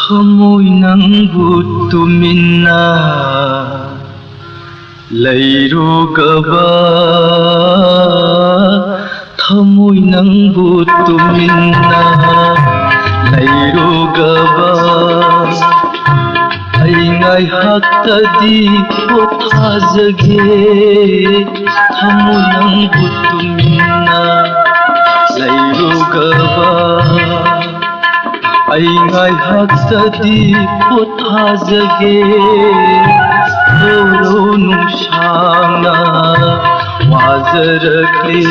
Thamo nangbu tuminna Lairugaba Thamo nangbu tuminna Lairugaba Ai haktadi pothajage Thamo nangbu tuminna Lairugaba Ai haktadi pothajage Oro nushana wazarakle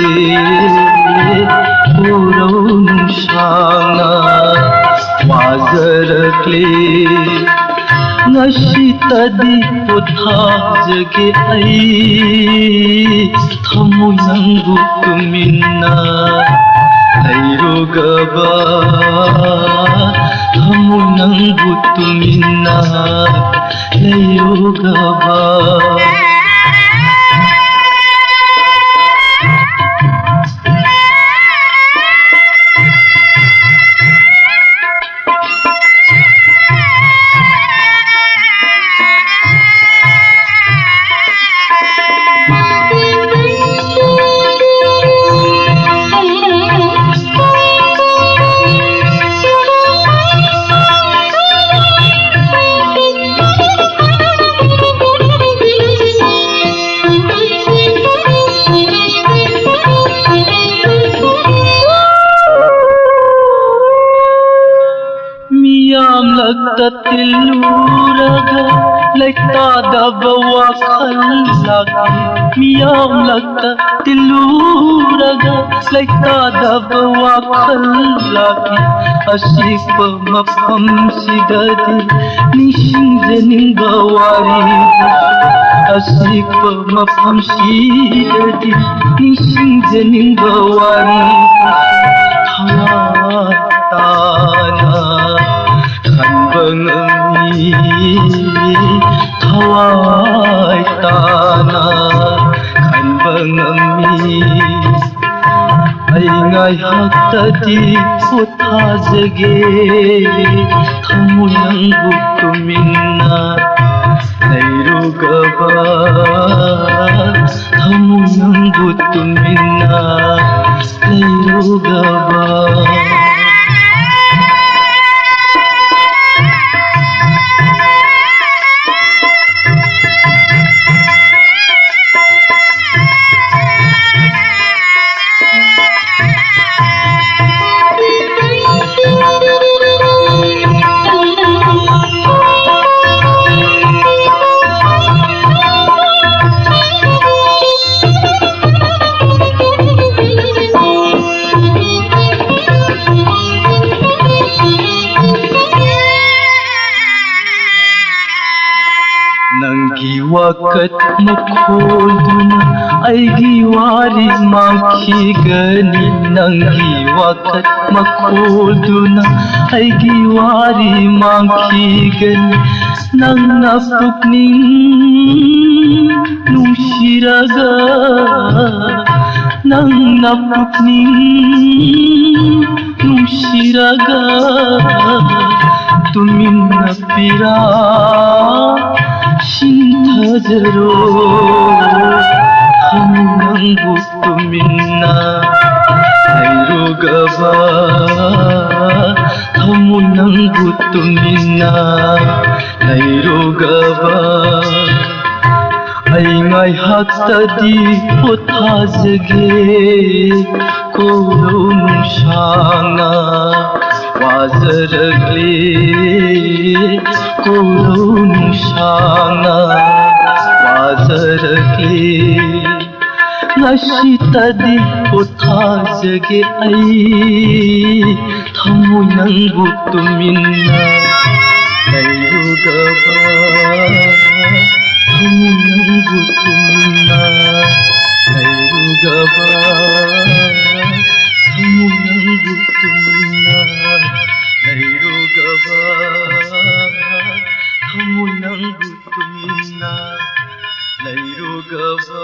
Oro nushana wazarakle Ngashitadi pothajage ai Thamo nangbu tuminna Lairugaba Thamo nangbu tuminna Lairugaba Tiluraga lekta dabawa khallaki miyam lakta tiluraga lekta dabawa khallaki ashik mafham sidadi nishing janin bawari ashik mafham sidadi nishing janin bawari tana Bangami thawai tana khan bangami ai ngai haktadi pothajage Thamo nangbu tuminna Lairugaba Thamo nangbu tuminna Lairugaba Nangi wakat makhoduna aigi wari makhigani Nangi wakat makhoduna aigi wari makhigani Nangna pukning nushiraga Nangna pukning nushiraga Tuminna pira Shintazaro Thamo nangbu tuminna Lairugaba Thamo nangbu tuminna Lairugaba Ai ngai haktadi pothajage Koro nushana wazarakle Koro nushana wazarakle Ngashitadi pothajage ai Thamo nangbu tuminna Lairugaba Thamo nangbu tuminna Lairugaba Thamo nangbu tuminna Lairugaba Thamo nangbu tuminna Lairugaba